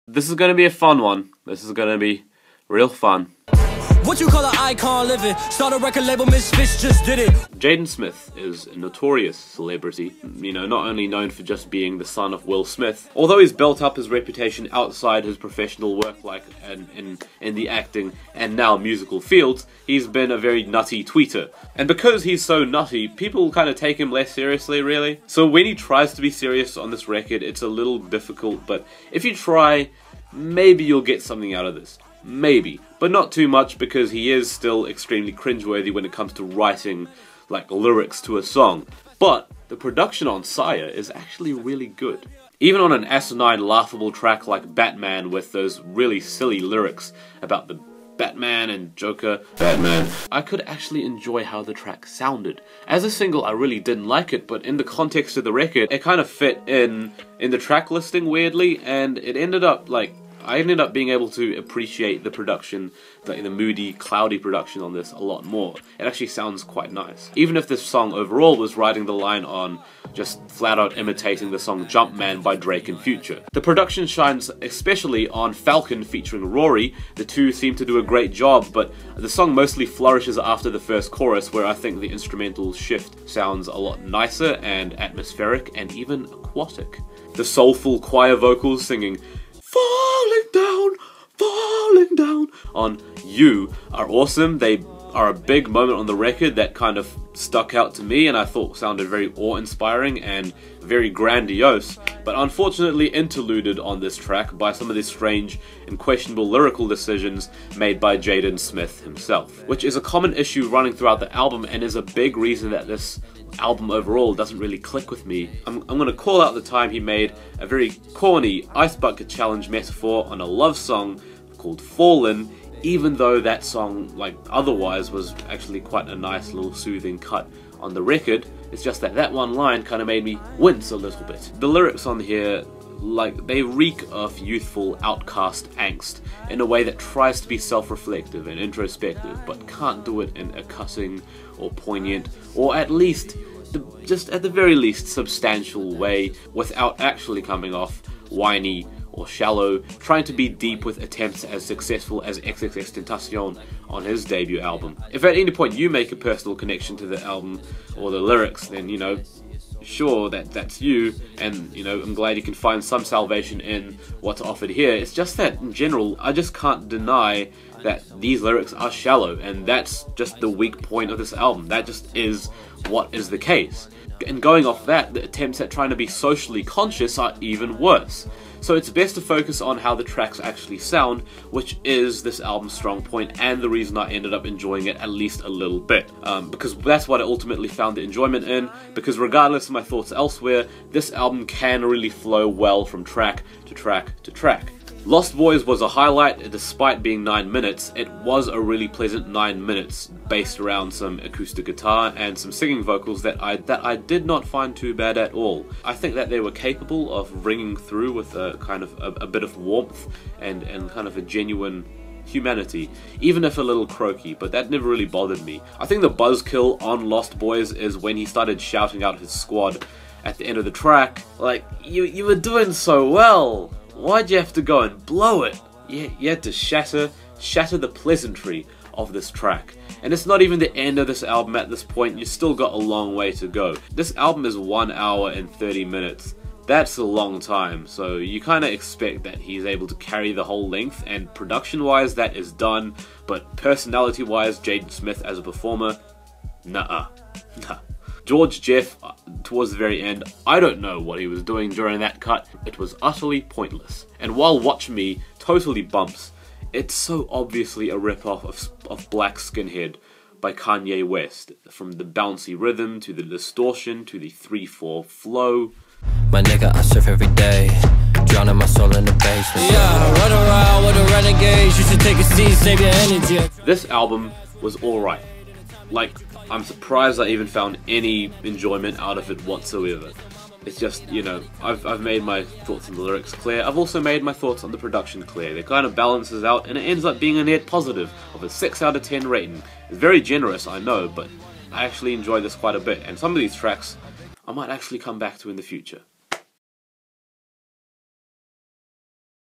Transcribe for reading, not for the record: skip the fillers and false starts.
This is gonna be a fun one. This is gonna be real fun. What you call an icon living? Start a record label, Msfts just did it. Jaden Smith is a notorious celebrity, you know, not only known for just being the son of Will Smith, although he's built up his reputation outside his professional work, like in the acting and now musical fields, he's been a very nutty tweeter. And because he's so nutty, people kind of take him less seriously, really. So when he tries to be serious on this record, it's a little difficult, but if you try, maybe you'll get something out of this. Maybe, but not too much, because he is still extremely cringeworthy when it comes to writing, like, lyrics to a song. But the production on Syre is actually really good. Even on an asinine, laughable track like Batman with those really silly lyrics about the Batman and Joker, I could actually enjoy how the track sounded. As a single, I really didn't like it, but in the context of the record, it kind of fit in the track listing weirdly, and it ended up, like, I ended up being able to appreciate the production, the moody, cloudy production on this a lot more. It actually sounds quite nice. Even if this song overall was riding the line on just flat out imitating the song Jumpman by Drake and Future. The production shines especially on Falcon featuring Rory. The two seem to do a great job, but the song mostly flourishes after the first chorus, where I think the instrumental shift sounds a lot nicer and atmospheric and even aquatic. The soulful choir vocals singing falling down on You are awesome. They are a big moment on the record that kind of stuck out to me and I thought sounded very awe-inspiring and very grandiose, but unfortunately interluded on this track by some of the strange and questionable lyrical decisions made by Jaden Smith himself, which is a common issue running throughout the album and is a big reason that this album overall doesn't really click with me. I'm gonna call out the time he made a very corny ice bucket challenge metaphor on a love song called Fallen, even though that song, like, otherwise was actually quite a nice little soothing cut on the record. It's just that that one line kind of made me wince a little bit. The lyrics on here, like, they reek of youthful outcast angst in a way that tries to be self-reflective and introspective, but can't do it in a cutting or poignant, or at least, just at the very least, substantial way, without actually coming off whiny or shallow, trying to be deep with attempts as successful as XXXTentacion on his debut album. If at any point you make a personal connection to the album or the lyrics, then, you know, sure, that's you, and, you know, I'm glad you can find some salvation in what's offered here. It's just that, in general, I just can't deny that these lyrics are shallow, and that's just the weak point of this album. That just is what is the case. And going off that, the attempts at trying to be socially conscious are even worse. So it's best to focus on how the tracks actually sound, which is this album's strong point and the reason I ended up enjoying it at least a little bit. Because that's what I ultimately found the enjoyment in, because regardless of my thoughts elsewhere, this album can really flow well from track to track to track. Lost Boys was a highlight. Despite being 9 minutes, it was a really pleasant 9 minutes based around some acoustic guitar and some singing vocals that I did not find too bad at all. I think that they were capable of ringing through with a kind of a bit of warmth and kind of a genuine humanity, even if a little croaky, but that never really bothered me. I think the buzzkill on Lost Boys is when he started shouting out his squad at the end of the track, like, you were doing so well. Why'd you have to go and blow it? You had to shatter the pleasantry of this track. And it's not even the end of this album at this point, you still got a long way to go. This album is 1 hour and 30 minutes. That's a long time, so you kind of expect that he's able to carry the whole length, and production-wise that is done, but personality-wise, Jaden Smith as a performer, nah. George Jeff, towards the very end, I don't know what he was doing during that cut. It was utterly pointless. And while Watch Me totally bumps, it's so obviously a rip-off of Black Skinhead by Kanye West. From the bouncy rhythm, to the distortion, to the 3/4 flow. My nigga, I surf every day, drowning my soul in the basement. Yeah, run around with the renegades, you should take a seat, save your energy. This album was alright. Like, I'm surprised I even found any enjoyment out of it whatsoever. It's just, you know, I've made my thoughts on the lyrics clear. I've also made my thoughts on the production clear. It kind of balances out and it ends up being a net positive of a 6 out of 10 rating. It's very generous, I know, but I actually enjoy this quite a bit. And some of these tracks I might actually come back to in the future.